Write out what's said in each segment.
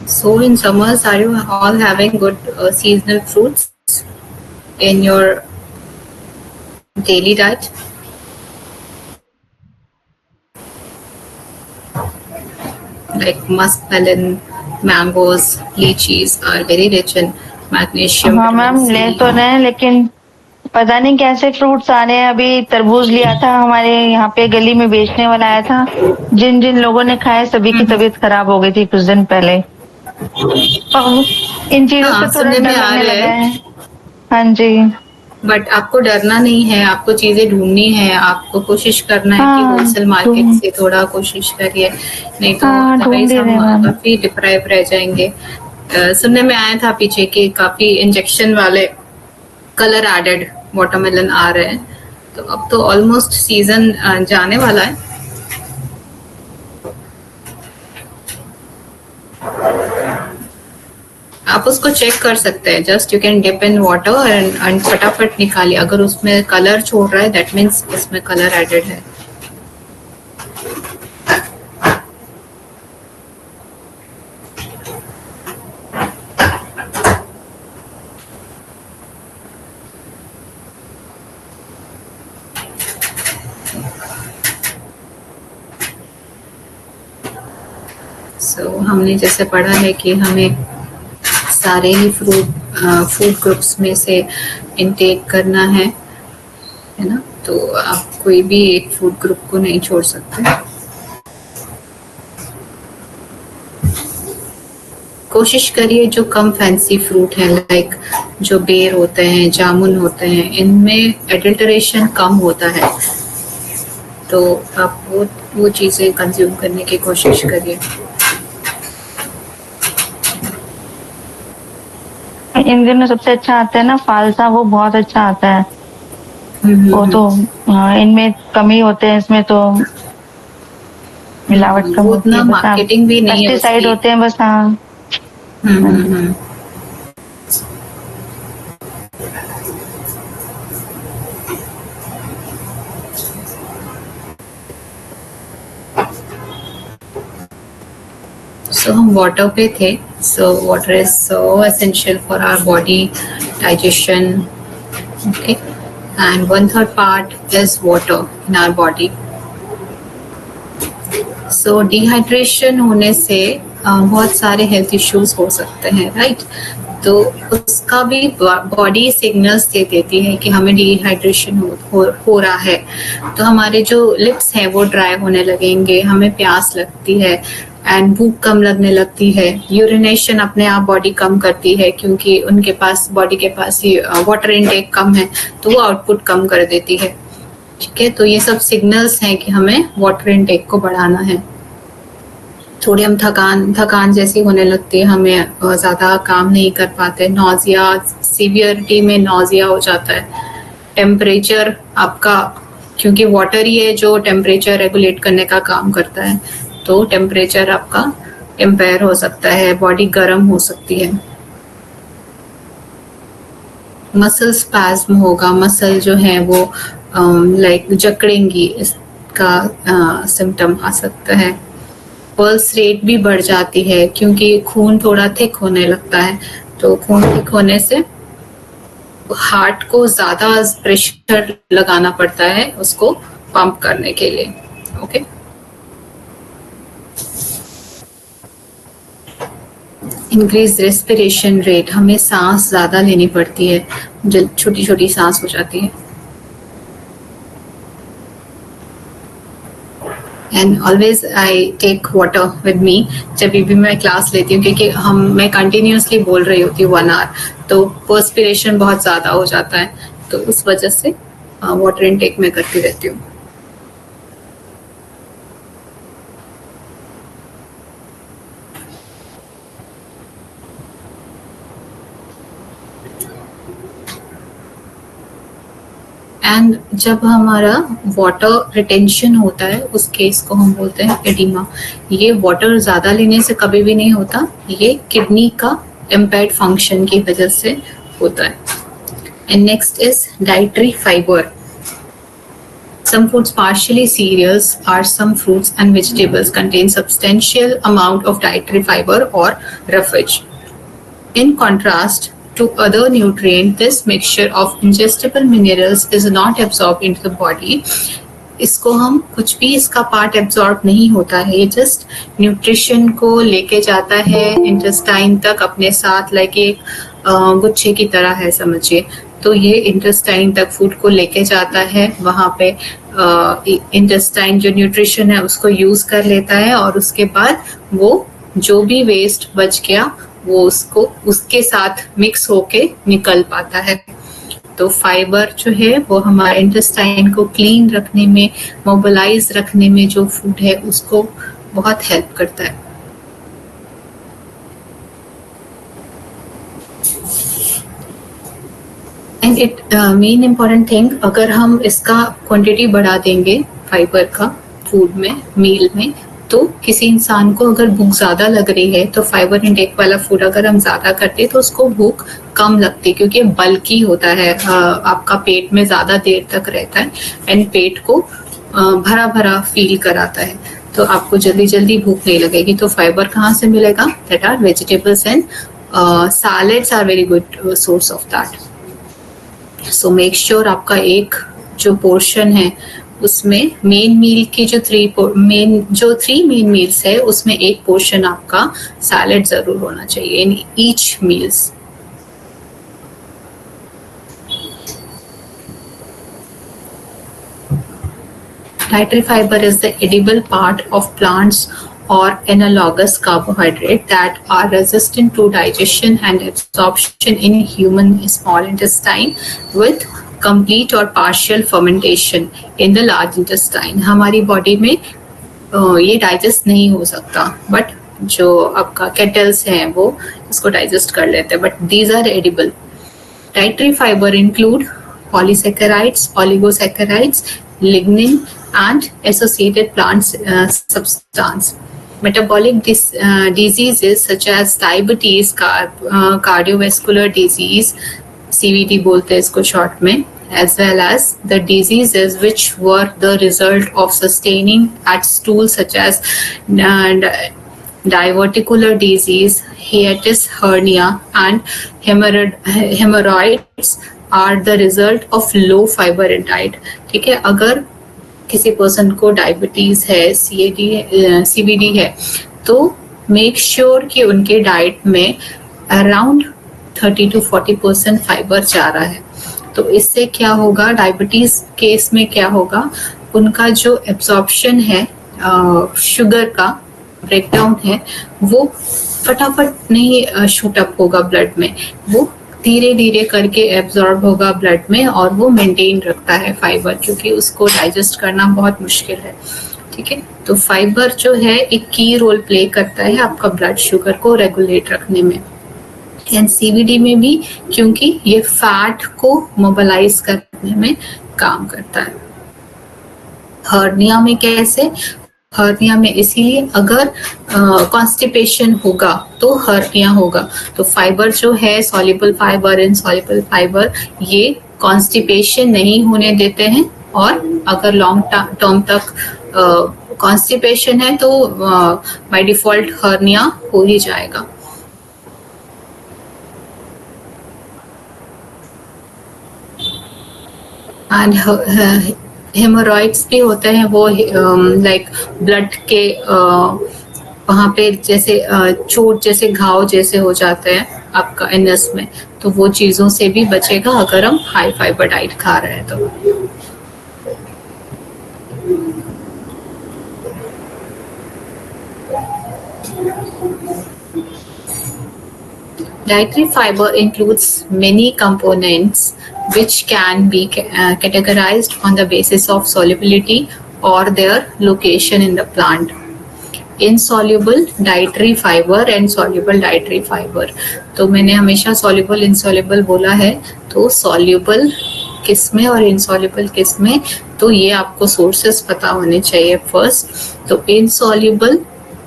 So in summers, are you all having good seasonal fruits in your daily diet? Like muskmelon, mangoes, lychees are very rich in magnesium, हाँ vitamin ma'am, ले C. तो रहे हैं लेकिन पता नहीं कैसे फ्रूट्स आ रहे हैं। अभी तरबूज लिया था, हमारे यहाँ पे गली में बेचने वाला आया था। जिन जिन लोगों ने खाए सभी की तबीयत खराब हो गई थी कुछ दिन पहले। अब इन चीजों से हाँ, थोड़ा सुनने डर में आ लगने रहा लगा है, है। हाँ जी। बट आपको डरना नहीं है, आपको चीजें ढूंढनी है, आपको कोशिश करना है कि हाँ होलसेल मार्केट ढूंढ से थोड़ा कोशिश करिए, नहीं तो हाँ ढूंढ अदरवाइज ही रहे हम मैम। काफी डिप्राइव रह जाएंगे। सुनने में आया था पीछे कि काफी इंजेक्शन वाले कलर एडेड वाटरमेलन आ रहे हैं, तो अब तो ऑलमोस्ट सीजन जाने वाला है। आप उसको चेक कर सकते हैं, just you can dip in water and फटाफट निकालिए। अगर उसमें कलर छोड़ रहा है दैट मीन्स उसमें कलर एडेड है। हमने जैसे पढ़ा है कि हमें सारे ही फूड ग्रुप्स में से इनटेक करना है ना, तो आप कोई भी एक फूड ग्रुप को नहीं छोड़ सकते। कोशिश करिए जो कम फैंसी फ्रूट है, लाइक जो बेर होते हैं, जामुन होते हैं, इनमें एडल्टरेशन कम होता है, तो आप वो चीज़ें कंज्यूम करने की कोशिश करिए। इन दिनों सबसे अच्छा आता है ना फालसा, वो बहुत अच्छा आता है। वो तो इनमें कमी होते हैं, इसमें तो मिलावट कम वो होती उतना है, बस मार्केटिंग भी नहीं है पेस्टिसाइड उसकी। होते हैं बस। हाँ हाँ जी। सो हम वाटर पे थे। So water is so essential for our body digestion, okay, and 1/3 part is water in our body. So dehydration होने से बहुत सारे हेल्थ इश्यूज हो सकते हैं, राइट? तो उसका भी बॉडी सिग्नल्स दे देती है कि हमें डिहाइड्रेशन हो रहा है। तो हमारे जो लिप्स हैं वो ड्राई होने लगेंगे, हमें प्यास लगती है एंड भूख कम लगने लगती है। यूरिनेशन अपने आप बॉडी कम करती है क्योंकि उनके पास बॉडी के पास ही वाटर इनटेक कम है, तो वो आउटपुट कम कर देती है। ठीक है, तो ये सब सिग्नल्स हैं कि हमें वाटर इनटेक को बढ़ाना है। थोड़ी हम थकान जैसी होने लगती है, हमें ज़्यादा काम नहीं कर पाते, नॉजिया, सीवियरिटी में नॉजिया हो जाता है। टेम्परेचर आपका, क्योंकि वाटर ही है जो टेम्परेचर रेगुलेट करने का काम करता है, तो टेम्परेचर आपका इम्पेयर हो सकता है, बॉडी गर्म हो सकती है। मसल स्पैज्म होगा, मसल जो है वो लाइक जकड़ेंगी, इसका सिम्टम आ सकता है। पल्स रेट भी बढ़ जाती है क्योंकि खून थोड़ा थिक होने लगता है, तो खून थिक होने से हार्ट को ज्यादा प्रेशर लगाना पड़ता है उसको पंप करने के लिए। ओके, इंक्रीज रेस्पिरेशन रेट, हमें सांस ज्यादा लेनी पड़ती है, जो छोटी छोटी सांस हो जाती है। And always I take water with me जब भी मैं क्लास लेती हूँ, क्योंकि मैं कंटिन्यूसली बोल रही होती हूँ 1 आवर, तो पर्सपिरेशन बहुत ज़्यादा हो जाता है, तो उस वजह से वाटर इनटेक मैं करती रहती हूँ। एंड जब हमारा वाटर रिटेंशन होता है उस केस को हम बोलते हैं एडिमा। ये वाटर ज़्यादा लेने से कभी भी नहीं होता, ये किडनी का इम्पेयर्ड फंक्शन की वजह से होता है। And next is dietary fibre. Some foods, partially cereals, are some fruits and vegetables contain substantial amount of dietary fiber or roughage. In contrast to other nutrients, this mixture of ingestible minerals is not absorbed into the body. इसको हम कुछ भी इसका part absorb नहीं होता है, ये just nutrition को लेके जाता है इंटेस्टाइन तक अपने साथ, लाइक एक गुच्छे की तरह है समझिए. तो ये इंटेस्टाइन तक फूड को लेके जाता है, वहाँ पे इंटेस्टाइन जो न्यूट्रिशन है उसको यूज कर लेता है और उसके बाद वो जो भी वेस्ट बच गया वो उसको उसके साथ मिक्स होके निकल पाता है. तो फाइबर जो है वो हमारे इंटेस्टाइन को क्लीन रखने में, मोबिलाइज रखने में जो फूड है उसको बहुत हेल्प करता है. And it main important thing, अगर हम इसका क्वांटिटी बढ़ा देंगे फाइबर का फूड में, मील में, तो किसी इंसान को अगर भूख ज्यादा लग रही है तो फाइबर इंटेक वाला फूड अगर हम ज्यादा करते तो उसको भूख कम लगती है, क्योंकि बल्की होता है, आपका पेट में ज्यादा देर तक रहता है एंड पेट को भरा भरा फील कराता है, तो आपको जल्दी जल्दी भूख नहीं लगेगी. तो फाइबर कहाँ से मिलेगा? That are vegetables and salads are very good source of that. So make sure आपका एक जो पोर्शन है उसमें मेन मील की जो थ्री मेन मील्स है उसमें एक पोर्शन आपका सैलेड जरूर होना चाहिए in each meals. Dietary fiber is the edible part of plants or analogous carbohydrate that are resistant to digestion and absorption in human small intestine with complete or partial fermentation in the large intestine. हमारी body में ये digest नहीं हो सकता, but जो आपका kettles हैं वो इसको डाइजेस्ट कर लेते हैं, but these are edible. Dietary fibre include polysaccharides, oligosaccharides, lignin and associated plant substance. Metabolic diseases such as diabetes, cardiovascular disease, CVD बोलते हैं इसको शॉर्ट में, as well as the diseases which were the result of sustaining at stool such as diverticular disease, hiatus hernia and hemorrhoids are the result of low fiber in diet. ठीक है, अगर किसी person को diabetes है, CVD है, तो make sure कि उनके डाइट में अराउंड 30 to 40% फाइबर जा रहा है. तो इससे क्या होगा, डायबिटीज केस में क्या होगा, उनका जो एब्जॉर्प्शन है शुगर का ब्रेकडाउन है वो फटाफट नहीं शूट अप होगा ब्लड में, वो धीरे धीरे करके एब्जॉर्ब होगा ब्लड में और वो मेंटेन रखता है फाइबर, क्योंकि उसको डाइजेस्ट करना बहुत मुश्किल है. ठीक है, तो फाइबर जो है एक की रोल प्ले करता है आपका ब्लड शुगर को रेगुलेट रखने में. एंड CVD में भी, क्योंकि ये फैट को मोबिलाइज करने में काम करता है. हर्निया में कैसे? हर्निया में इसीलिए अगर कॉन्स्टिपेशन होगा तो हर्निया होगा. तो फाइबर जो है, सॉल्युबल फाइबर, इनसॉल्युबल फाइबर, ये कॉन्स्टिपेशन नहीं होने देते हैं, और अगर लॉन्ग टर्म तक कॉन्स्टिपेशन है तो बाय डिफॉल्ट हर्निया हो ही जाएगा. एंड हेमोरॉइड्स भी होते हैं, वो लाइक ब्लड के वहाँ पे जैसे चोट जैसे घाव जैसे हो जाते हैं आपका एनस में, तो वो चीज़ों से भी बचेगा अगर हम हाई फाइबर डाइट खा रहे हैं तो. Dietary fiber includes many components which can be categorized on the basis of solubility or their location in the plant. Insoluble dietary fiber and soluble dietary fiber. तो मैंने हमेशा soluble insoluble बोला है, तो soluble किसमें और insoluble किसमें, तो ये आपको sources पता होने चाहिए फर्स्ट. तो insoluble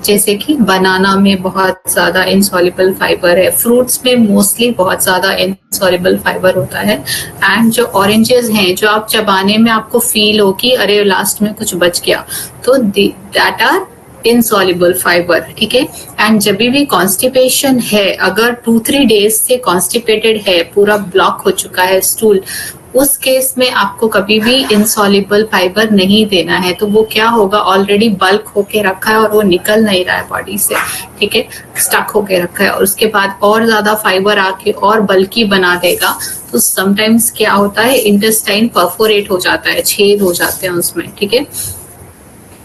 जैसे कि बनाना में बहुत ज़्यादा इनसॉल्युबल फाइबर है, फ्रूट्स में मोस्टली बहुत ज़्यादा इनसॉल्युबल फाइबर होता है। एंड जो ऑरेंजेस हैं, जो आप चबाने में आपको फील हो कि अरे लास्ट में कुछ बच गया, तो दैट आर इनसॉल्युबल फाइबर, ठीक है। एंड जब भी कॉन्स्टिपेशन है, अगर 2-3 डेज से कॉन्स्टिपेटेड है, पूरा ब्लॉक हो चुका है स्टूल, उस केस में आपको कभी भी इनसॉल्युबल फाइबर नहीं देना है। तो वो क्या होगा, ऑलरेडी बल्क होके रखा है और वो निकल नहीं रहा है बॉडी से, ठीक है, स्टक होके रखा है, और उसके बाद और ज्यादा फाइबर आके और बल्की बना देगा। तो समटाइम्स क्या होता है, इंटेस्टाइन परफोरेट हो जाता है, छेद हो जाते हैं उसमें, ठीक है।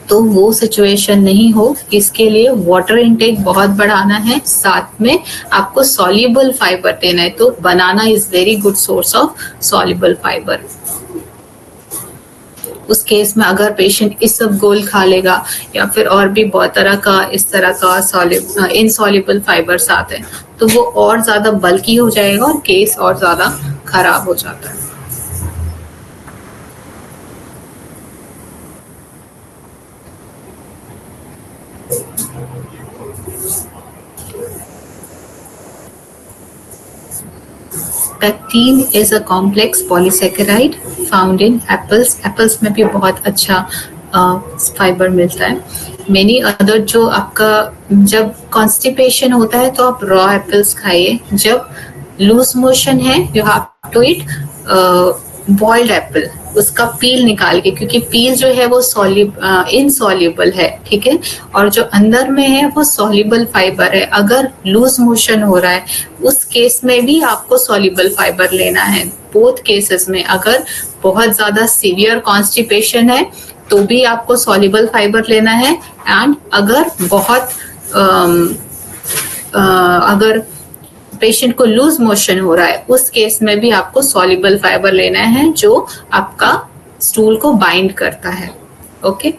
तो वो सिचुएशन नहीं हो, इसके लिए वाटर इनटेक बहुत बढ़ाना है, साथ में आपको सॉल्युबल फाइबर देना है। तो banana is very good source of soluble fibre. उस केस में अगर पेशेंट इसबगोल खा लेगा या फिर और भी बहुत तरह का इस तरह का इनसॉल्युबल फाइबर्स आते हैं, तो वो और ज्यादा बल्की हो जाएगा और केस और ज्यादा खराब हो जाता है। Pectin is a complex polysaccharide found in apples. Apples में भी बहुत अच्छा फाइबर मिलता है। Many other, जो आपका जब कॉन्स्टिपेशन होता है तो आप रॉ एप्पल्स खाइए। जब लूज मोशन है, you have to eat boiled apple, उसका पील निकाल के, क्योंकि पील जो है वो इनसॉल्युबल है, ठीक है, और जो अंदर में है वो सॉल्युबल फाइबर है। अगर लूज मोशन हो रहा है, उस केस में भी आपको सॉल्युबल फाइबर लेना है। बोथ केसेस में, अगर बहुत ज्यादा सीवियर कॉन्स्टिपेशन है तो भी आपको सॉल्युबल फाइबर लेना है, एंड अगर बहुत अगर पेशेंट को लूज मोशन हो रहा है, उस केस में भी आपको सॉल्युबल फाइबर लेना है, जो आपका स्टूल को बाइंड करता है। ओके,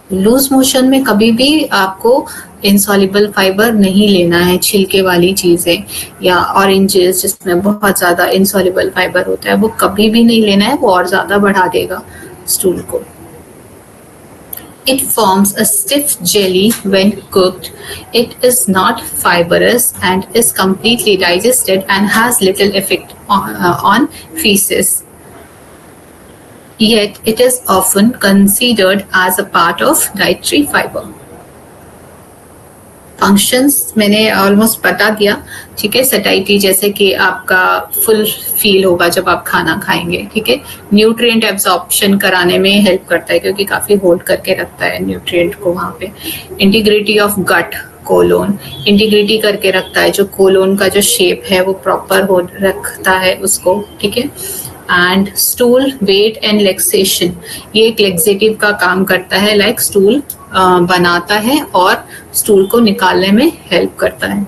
लूज मोशन में कभी भी आपको इनसॉल्युबल फाइबर नहीं लेना है। छिलके वाली चीजें या ऑरेंजेस जिसमें बहुत ज्यादा इनसॉल्युबल फाइबर होता है, वो कभी भी नहीं लेना है, वो और ज्यादा बढ़ा देगा स्टूल को। It forms a stiff jelly when cooked. It is not fibrous and is completely digested and has little effect on feces. Yet it is often considered as a part of dietary fiber. Functions मैंने almost बता दिया, ठीक है। सैटिस्फाइटी जैसे कि आपका full feel होगा जब आप खाना खाएंगे, ठीक है। न्यूट्रिएंट एब्जॉर्प्शन कराने में हेल्प करता है, क्योंकि काफी होल्ड करके रखता है न्यूट्रिएंट को वहां पे। Integrity of gut, colon integrity करके रखता है, जो कोलोन का जो शेप है वो प्रॉपर हो रखता है उसको, ठीक है। एंड स्टूल वेट एंड लेक्सेशन, ये एक लेक्सेटिव का काम करता है, लाइक स्टूल बनाता है और स्टूल को निकालने में हेल्प करता है।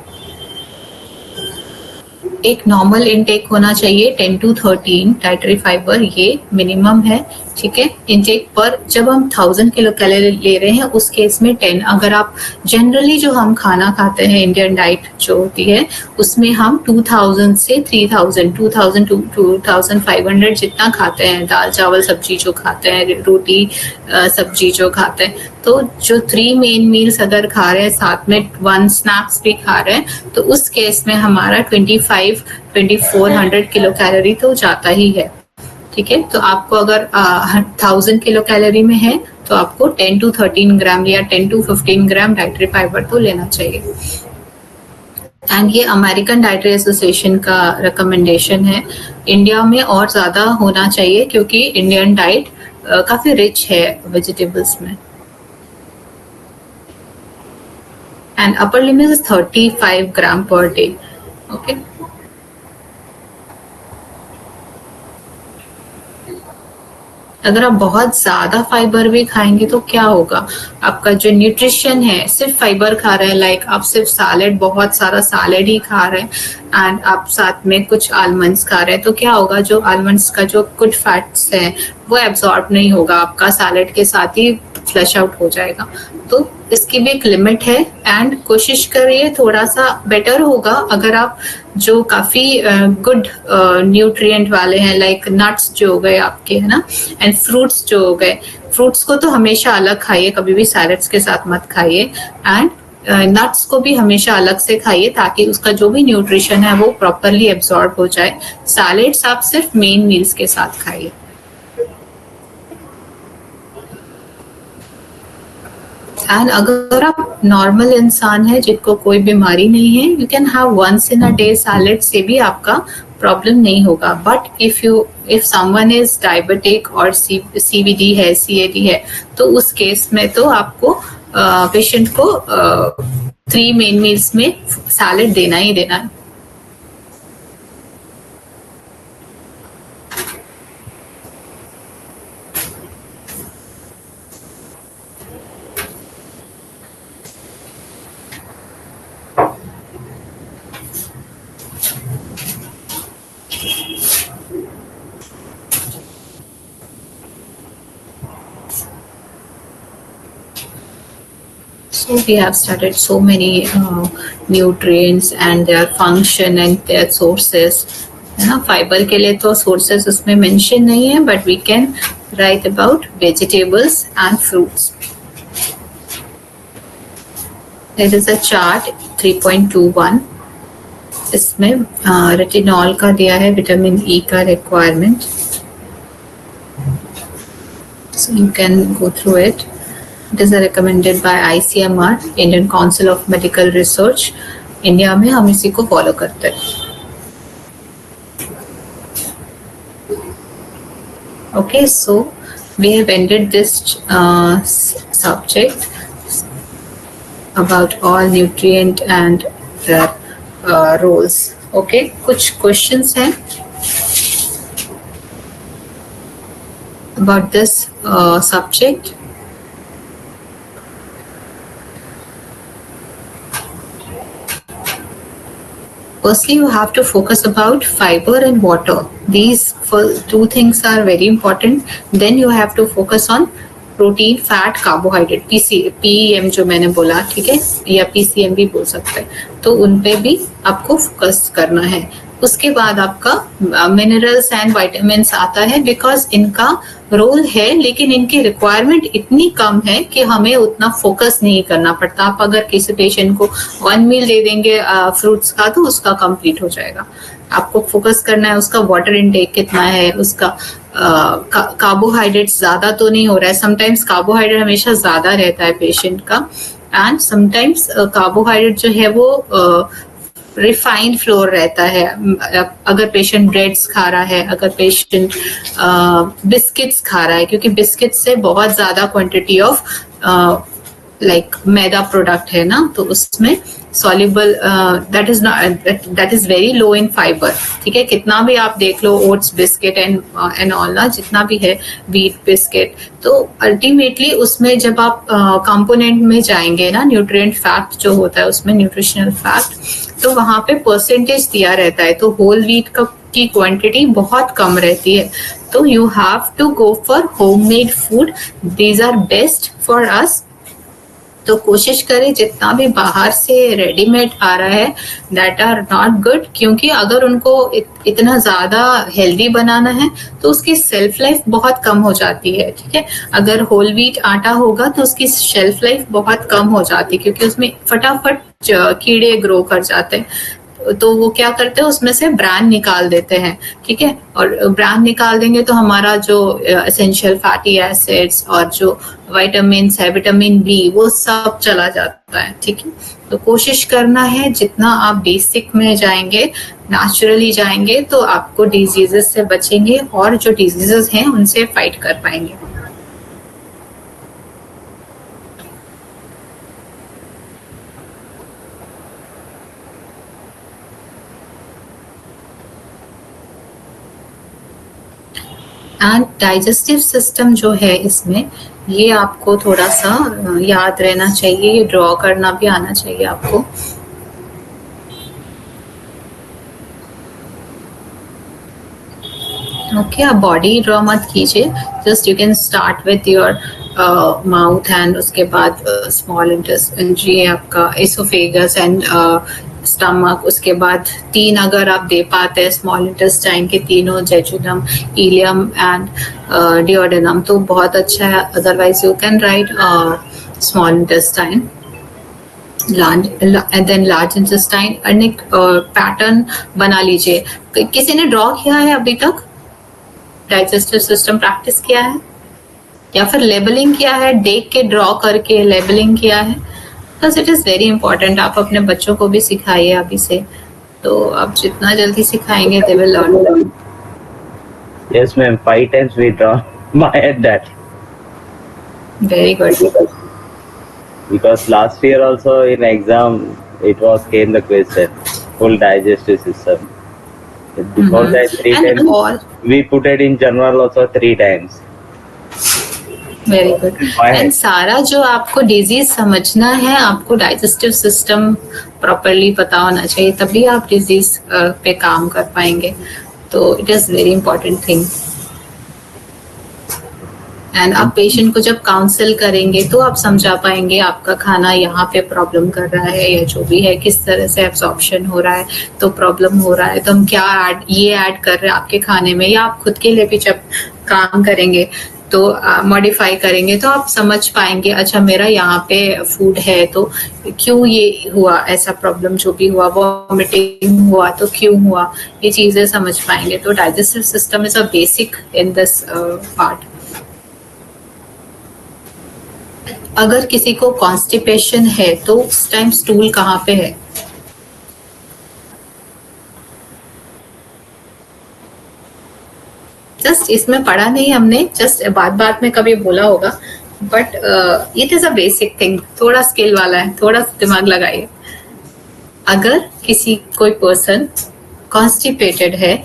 एक नॉर्मल इनटेक होना चाहिए 10 to 13 डाइटरी फाइबर, ये मिनिमम है, ठीक है, इनटेक पर। जब हम 1000 किलो कैलोरी ले रहे हैं, उस केस में 10। अगर आप जनरली जो हम खाना खाते हैं, इंडियन डाइट जो होती है, उसमें हम 2000 से 3000, 2000 to 2500 जितना खाते हैं, दाल चावल सब्जी जो खाते हैं, रोटी सब्जी जो खाते हैं। तो जो 3 मेन मील्स अगर खा रहे हैं, साथ में 1 स्नैक्स भी खा रहे हैं, तो उस केस में हमारा 2400 किलो कैलोरी तो जाता ही है, ठीक है। तो आपको अगर 1000 किलो कैलोरी में है, तो आपको 10 to 13 ग्राम या 10 to 15 ग्राम डाइटरी फाइबर तो लेना चाहिए। एंड ये अमेरिकन डाइटरी एसोसिएशन का रिकमेंडेशन है। इंडिया में और ज्यादा होना चाहिए, क्योंकि इंडियन डाइट काफी रिच है वेजिटेबल्स में। And upper limit is 35 gram per day. Okay, अगर आप बहुत ज्यादा फाइबर भी खाएंगे तो क्या होगा, आपका जो न्यूट्रिशन है, सिर्फ फाइबर खा रहे हैं, लाइक आप सिर्फ सैलेड, बहुत सारा सैलेड ही खा रहे हैं, एंड आप साथ में कुछ आलमंड्स खा रहे हैं, तो क्या होगा, जो आलमंड्स का जो गुड फैट्स है वो एब्जॉर्ब नहीं होगा, आपका सैलेड के साथ ही फ्लश आउट हो जाएगा। तो इसकी भी एक लिमिट है एंड कोशिश करिए थोड़ा सा बेटर होगा अगर आप जो काफी गुड न्यूट्रिएंट वाले हैं लाइक नट्स जो हो गए आपके, है ना, एंड फ्रूट्स जो हो गए। फ्रूट्स को तो हमेशा अलग खाइए, कभी भी सैलेड्स के साथ मत खाइए, एंड नट्स को भी हमेशा अलग से खाइए ताकि उसका जो भी न्यूट्रिशन है वो प्रॉपरली एब्जॉर्ब हो जाए। सैलेड्स आप सिर्फ मेन मील्स के साथ खाइए। एंड अगर आप नॉर्मल इंसान है जिनको कोई बीमारी नहीं है, you can have once in a day salad, से भी आपका प्रॉब्लम नहीं होगा। But if someone is diabetic और सीवीडी है, सीएडी है, तो उस केस में तो आपको पेशेंट को 3 मेन मील्स में सैलेड देना ही देना है। So we have studied so many nutrients and their function and their sources, है ना। फाइबर के लिए तो सोर्सेस उसमें मेंशन नहीं है, but we can write about vegetables and fruits. There is a chart 3.21, इसमें रेटिनॉल का दिया है, विटामिन ई का requirement, so you can go through it. It is recommended by ICMR, Indian Council of Medical Research. India में हम इसी को follow करते हैं। Okay, so we have ended this subject about all nutrient and their roles. Okay, कुछ questions हैं about this subject? Firstly, you have to focus about fiber and water. These two things are very important. Then you have to focus on protein, fat, carbohydrate, PEM जो मैंने बोला, ठीक है, या PCM भी बोल सकते हैं, तो उन पे भी आपको फोकस करना है। उसके बाद आपका मिनरल्स एंड विटामिन्स आता है, बिकॉज इनका रोल है लेकिन इनकी रिक्वायरमेंट इतनी कम है कि हमें उतना फोकस नहीं करना पड़ता। आप अगर किसी पेशेंट को 1 मील दे देंगे फ्रूट्स का तो उसका कंप्लीट हो जाएगा। आपको फोकस करना है उसका वाटर इनटेक कितना है, उसका कार्बोहाइड्रेट्स ज्यादा तो नहीं हो रहा है। समटाइम्स कार्बोहाइड्रेट हमेशा ज्यादा रहता है पेशेंट का, एंड समटाइम्स कार्बोहाइड्रेट जो है वो रिफाइंड फ्लोर रहता है। अगर पेशेंट ब्रेड्स खा रहा है, अगर पेशेंट बिस्किट्स खा रहा है, क्योंकि बिस्किट से बहुत ज्यादा quantity of like maida product है ना, तो उसमें soluble that is very low in fibre, ठीक है। कितना भी आप देख लो ओट्स बिस्किट एंड ऑल ना, जितना भी है व्हीट बिस्किट, तो अल्टीमेटली उसमें जब आप कंपोनेंट में जाएंगे ना, न्यूट्रिएंट फैक्ट जो होता है उसमें, न्यूट्रिशनल फैक्ट, तो वहां पे परसेंटेज दिया रहता है। तो होल व्हीट की क्वांटिटी बहुत कम रहती है। तो you have to go for homemade food, these are best for us. तो कोशिश करें जितना भी बाहर से रेडीमेड आ रहा है दैट आर नॉट गुड, क्योंकि अगर उनको इतना ज्यादा हेल्दी बनाना है तो उसकी सेल्फ लाइफ बहुत कम हो जाती है, ठीक है। अगर होल व्हीट आटा होगा तो उसकी शेल्फ लाइफ बहुत कम हो जाती है, क्योंकि उसमें फटाफट कीड़े ग्रो कर जाते हैं। तो वो क्या करते हैं, उसमें से ब्रांड निकाल देते हैं, ठीक है। और ब्रांड निकाल देंगे तो हमारा जो एसेंशियल फैटी एसिड्स और जो विटामिन्स है, विटामिन बी, वो सब चला जाता है, ठीक है। तो कोशिश करना है जितना आप बेसिक में जाएंगे, नेचुरली जाएंगे, तो आपको डिजीजेस से बचेंगे और जो डिजीजेस हैं उनसे फाइट कर पाएंगे। एंड डाइजेस्टिव सिस्टम जो है इसमें, ये आपको थोड़ा सा याद रहना चाहिए, ये ड्रॉ करना भी आना चाहिए आपको। ओके, आप बॉडी ड्रॉ मत कीजिए, just you can start with your mouth and उसके बाद स्मॉल इंटेस्टाइन जी आपका एसोफेगस एंड स्टमक, उसके बाद 3 अगर आप दे पाते हैं स्मॉल इंटेस्टाइन के तीनों, जेजुनम, इलियम एंड डिओडेनम, तो बहुत अच्छा है. Otherwise you can write small intestine and then large intestine. और एक पैटर्न बना लीजिए. किसी ने ड्रॉ किया है अभी तक? डाइजेस्टिव सिस्टम प्रैक्टिस किया है या फिर लेबलिंग किया है? देख के ड्रॉ करके लेबलिंग किया है? Because it is very important. आप अपने बच्चों को भी सिखाइए अभी से, तो आप जितना जल्दी सिखाएंगे they will learn. Yes, ma'am. 5 times we draw my that. Very good. Because last year also in exam it was came the question full digestive system. Before that 3 And times all we put it in general also 3 times. Very good. And सारा जो आपको disease समझना है, आपको digestive system properly पता होना चाहिए, तभी आप डिजीज पे काम कर पाएंगे. तो it is very important thing. And आप पेशेंट को जब काउंसिल करेंगे तो आप समझा पाएंगे आपका खाना यहाँ पे प्रॉब्लम कर रहा है या जो भी है, किस तरह से एब्जॉर्प्शन हो रहा है, तो प्रॉब्लम हो रहा है तो हम क्या ऐड कर रहे हैं आपके खाने में, या आप खुद के लिए भी जब काम करेंगे तो मॉडिफाई करेंगे तो आप समझ पाएंगे अच्छा मेरा यहाँ पे फूड है तो क्यों ये हुआ, ऐसा प्रॉब्लम जो भी हुआ, वॉमिटिंग हुआ तो क्यों हुआ, ये चीजें समझ पाएंगे. तो digestive system is a basic in this part. अगर किसी को कॉन्स्टिपेशन है तो उस टाइम स्टूल कहाँ पे है? जस्ट इसमें पढ़ा नहीं हमने, जस्ट बात में कभी बोला होगा, but it is a basic thing. थोड़ा स्किल वाला है, थोड़ा दिमाग लगाइए. अगर कोई पर्सन कॉन्स्टिपेटेड है,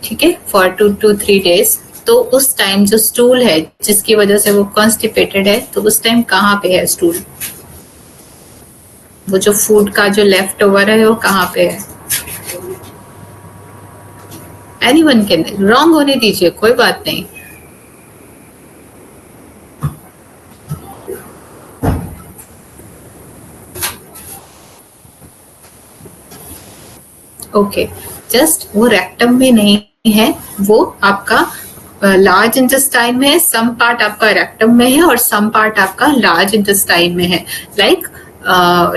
ठीक है, फॉर 2 to 3 days, तो उस टाइम जो स्टूल है जिसकी वजह से वो कॉन्स्टिपेटेड है, तो उस टाइम कहाँ पे है स्टूल? वो जो फूड का जो लेफ्ट ओवर है वो कहाँ पे है? एनीवन कैन, रॉन्ग होने दीजिए, कोई बात नहीं. ओके, जस्ट वो रेक्टम में नहीं है, वो आपका लार्ज इंटेस्टाइन में है. सम पार्ट आपका रेक्टम में है और सम पार्ट आपका लार्ज इंटेस्टाइन में है. लाइक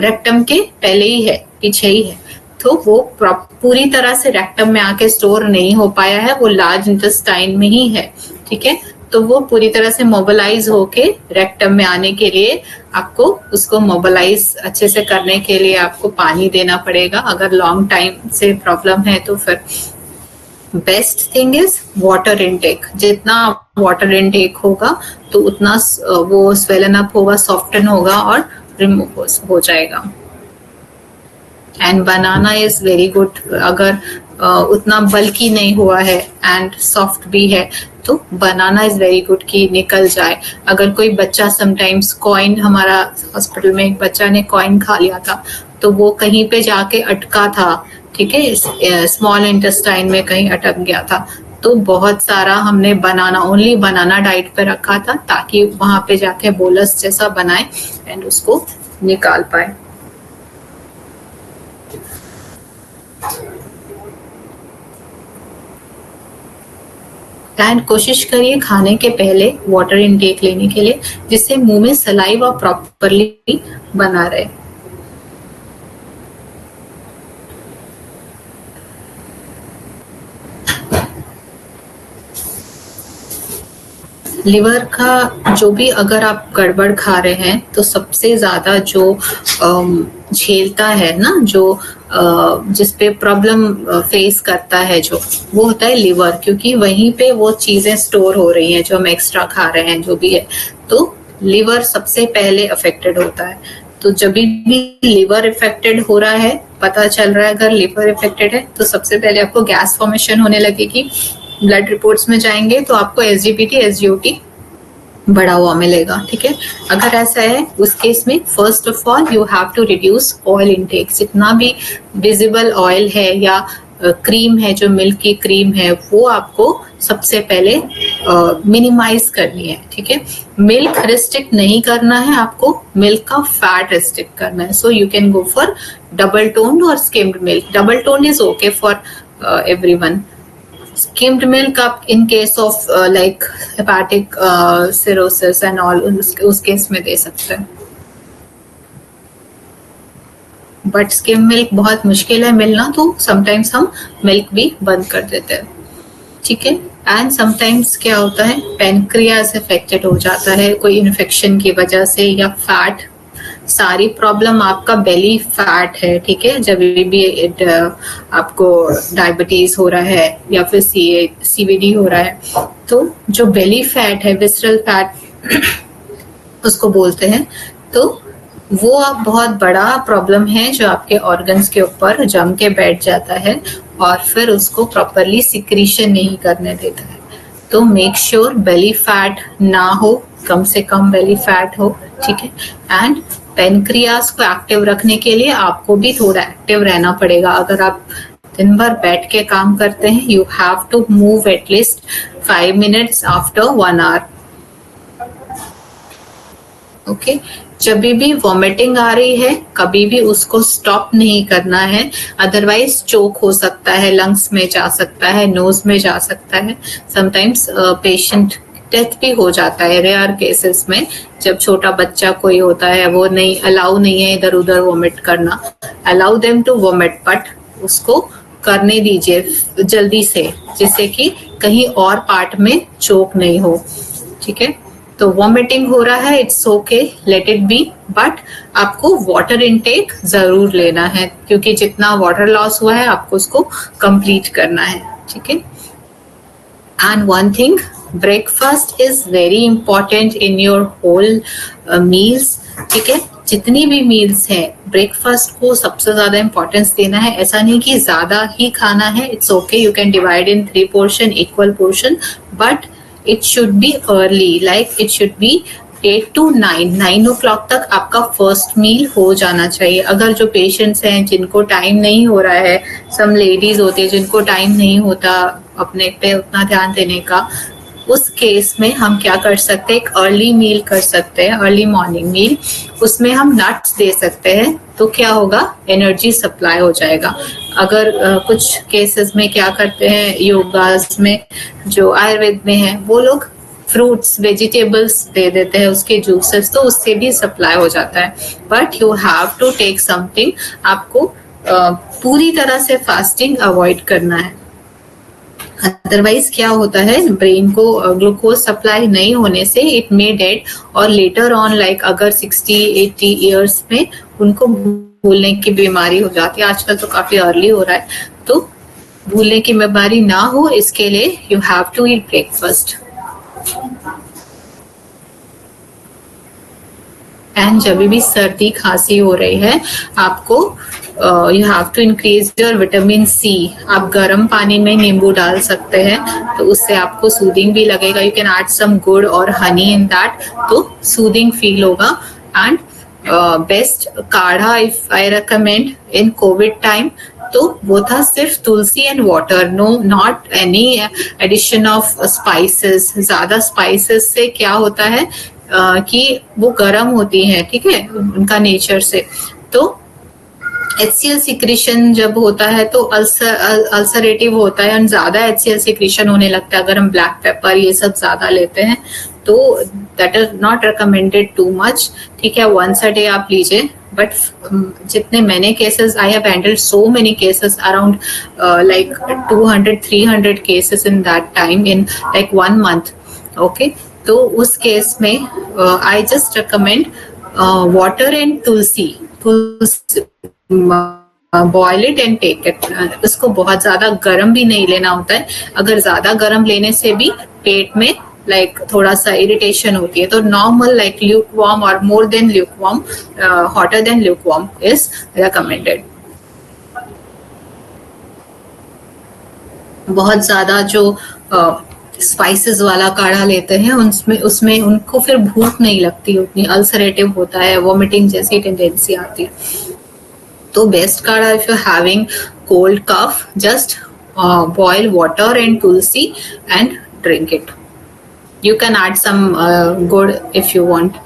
रेक्टम के पहले ही है, पीछे ही है, तो वो पूरी तरह से रेक्टम में आके स्टोर नहीं हो पाया है, वो लार्ज इंटेस्टाइन में ही है. ठीक है, तो वो पूरी तरह से मोबिलाइज होके रेक्टम में आने के लिए आपको उसको मोबिलाइज अच्छे से करने के लिए आपको पानी देना पड़ेगा. अगर लॉन्ग टाइम से प्रॉब्लम है तो फिर best thing is water intake. जितना वाटर इनटेक होगा तो उतना वो स्वेलन अप होगा, सॉफ्टन होगा और रिमूव हो जाएगा. And banana is very good. अगर उतना बल्कि नहीं हुआ है एंड सॉफ्ट भी है तो बनाना इज वेरी गुड कि निकल जाए. अगर कोई बच्चा समटाइम्स कॉइन, हमारा हॉस्पिटल में एक बच्चा ने कॉइन खा लिया था तो वो कहीं पे जाके अटका था, ठीक है, स्मॉल इंटेस्टाइन में कहीं अटक गया था, तो बहुत सारा हमने बनाना, ओनली बनाना डाइट पे रखा था ताकि वहां पे जाके बोलस जैसा बनाए एंड उसको निकाल पाए. एंड कोशिश करिए खाने के पहले वाटर इनटेक लेने के लिए, जिससे मुंह में सलाइवा प्रॉपरली बना रहे. लिवर का जो भी अगर आप गड़बड़ खा रहे हैं तो सबसे ज्यादा जो झेलता है ना, जो जिसपे प्रॉब्लम फेस करता है जो, वो होता है लिवर, क्योंकि वहीं पे वो चीजें स्टोर हो रही हैं जो हम एक्स्ट्रा खा रहे हैं जो भी है, तो लिवर सबसे पहले अफेक्टेड होता है. तो जब भी लिवर इफेक्टेड हो रहा है, पता चल रहा है अगर लिवर इफेक्टेड है तो सबसे पहले आपको गैस फॉर्मेशन होने लगेगी. ब्लड रिपोर्ट्स में जाएंगे तो आपको SGPT SGOT बढ़ा हुआ मिलेगा. ठीक है, अगर ऐसा है उस केस में first of all you have to reduce oil intake. जितना भी विजिबल ऑयल है या क्रीम है, जो मिल्क की क्रीम है, वो आपको सबसे पहले मिनिमाइज करनी है, ठीक है। मिल्क रिस्ट्रिक्ट नहीं करना है आपको, मिल्क का फैट रिस्ट्रिक्ट करना है। So you can go for double toned और skimmed milk. Double toned is okay for everyone. skimmed milk आप in case of like hepatic cirrhosis and all उस केस में दे सकते हैं, बट स्किम मिल्क बहुत मुश्किल है मिलना, तो समटाइम्स हम मिल्क भी बंद कर देते हैं, ठीक है। एंड समटाइम्स क्या होता है, पेनक्रियाज अफेक्टेड हो जाता है कोई इन्फेक्शन की वजह से, या फैट, सारी प्रॉब्लम आपका बेली फैट है, ठीक है। जब भी आपको डायबिटीज हो रहा है या फिर सीवीडी हो रहा है, तो जो बेली फैट है, विसरल फैट उसको बोलते हैं, तो वो अब बहुत बड़ा प्रॉब्लम है जो आपके ऑर्गन्स के ऊपर जम के बैठ जाता है और फिर उसको प्रॉपरली सिक्रीशन नहीं करने देता है। तो मेक श्योर बेली फैट ना हो, कम से कम बेली फैट हो, ठीक है। एंड पेनक्रियाज को एक्टिव रखने के लिए आपको भी थोड़ा एक्टिव रहना पड़ेगा। अगर आप दिन भर बैठ के काम करते हैं, you have to move at least 5 minutes after 1 hour, okay. जब भी वॉमिटिंग आ रही है, कभी भी उसको स्टॉप नहीं करना है, अदरवाइज चोक हो सकता है, लंग्स में जा सकता है, नोज में जा सकता है। समटाइम्स पेशेंट डेथ भी हो जाता है रेयर केसेस में। जब छोटा बच्चा कोई होता है, वो नहीं अलाउ नहीं है इधर उधर वॉमिट करना, allow them to vomit, but उसको करने दीजिए जल्दी से, जिससे कि कहीं और पार्ट में चोक नहीं हो, ठीक है। तो वॉमिटिंग हो रहा है, it's okay, let it be, but आपको वाटर इनटेक जरूर लेना है, क्योंकि जितना वाटर लॉस हुआ है आपको उसको कंप्लीट करना है, ठीक है। And one thing, breakfast is very important in your whole meals, ठीक है। जितनी भी मील्स है, ब्रेकफास्ट को सबसे ज्यादा इंपॉर्टेंस देना है। ऐसा नहीं कि ज्यादा ही खाना है, it's okay, you can divide in 3 portion, equal portion, but it should be early, like it should be 8 to 9 o'clock तक आपका फर्स्ट मील हो जाना चाहिए। अगर जो पेशेंट्स हैं जिनको टाइम नहीं हो रहा है, सम लेडीज होती है जिनको टाइम नहीं होता अपने पे उतना ध्यान देने का, उस केस में हम क्या कर सकते हैं, एक अर्ली मील कर सकते हैं, अर्ली मॉर्निंग मील। उसमें हम नट्स दे सकते हैं, तो क्या होगा, एनर्जी सप्लाई हो जाएगा। अगर कुछ केसेस में क्या करते हैं, योगास में, जो आयुर्वेद में है, वो लोग फ्रूट्स वेजिटेबल्स दे देते हैं, उसके जूसेस, तो उससे भी सप्लाई हो जाता है। But you have to take something, आपको पूरी तरह से फास्टिंग अवॉइड करना है, अदरवाइज क्या होता है, ब्रेन को ग्लूकोज सप्लाई नहीं होने से इट मे डेड, और लेटर ऑन लाइक अगर 60-80 ईयर्स में उनको भूलने की बीमारी हो जाती है। आजकल तो काफी अर्ली हो रहा है, तो भूलने की बीमारी ना हो, इसके लिए you have to eat breakfast. And जब भी सर्दी खांसी हो रही है, आपको you have to increase your vitamin C. आप गर्म पानी में नींबू डाल सकते हैं, तो उससे आपको सूदिंग भी लगेगा। You can add some gur और हनी इन दैट, तो सूदिंग फील होगा। And best kadha if I recommend in covid time, तो वो था सिर्फ tulsi and water, no not any addition of spices. ज्यादा स्पाइसेस से क्या होता है कि वो गर्म होती हैं, ठीक है, उनका नेचर से। तो HCl सिक्रीशन जब होता है तो अल्सरेटिव होता है, और ज्यादा HCl सिक्रीशन होने लगता है अगर हम ब्लैक पेपर ये सब ज्यादा लेते हैं, तो that is not recommended too much, ठीक है। वंस अ डे आप लीजिए, बट जितने मैंने cases, I have handled so many cases, around like 200-300 cases in that time, in like 1 month, okay. तो उस केस में I just recommend water and tulsi, boil it and take it. इसको बहुत ज्यादा गर्म भी नहीं लेना होता है, अगर ज्यादा गर्म लेने से भी पेट में लाइक थोड़ा सा इरिटेशन होती है, तो नॉर्मल लाइक ल्यूकवार्म और more than lukewarm, hotter then lukewarm is recommended. बहुत ज्यादा जो स्पाइसेस वाला काढ़ा लेते हैं, उसमें उनको फिर भूख नहीं लगती उतनी, अल्सरेटिव होता है, वॉमिटिंग जैसी टेंडेंसी आती है। तो best kadha if you having cold cough, just boil water and tulsi and drink it. You can add some good if you want.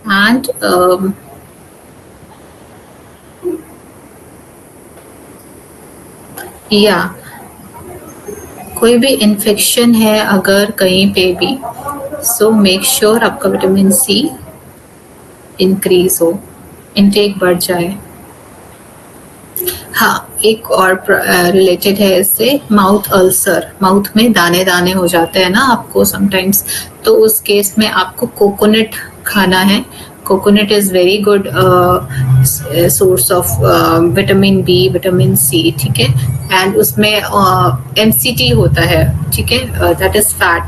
And या कोई भी इन्फेक्शन है अगर कहीं पे भी, सो मेक श्योर आपका विटामिन सी इंक्रीज हो, इनटेक बढ़ जाए. हाँ, एक और रिलेटेड है इससे, माउथ अल्सर. माउथ में दाने दाने हो जाते हैं ना आपको समटाइम्स, तो उस केस में आपको कोकोनट खाना है. Coconut is very good source of vitamin B, vitamin C, ठीक है. एंड उसमें MCT होता है, ठीक है, दैट इज फैट.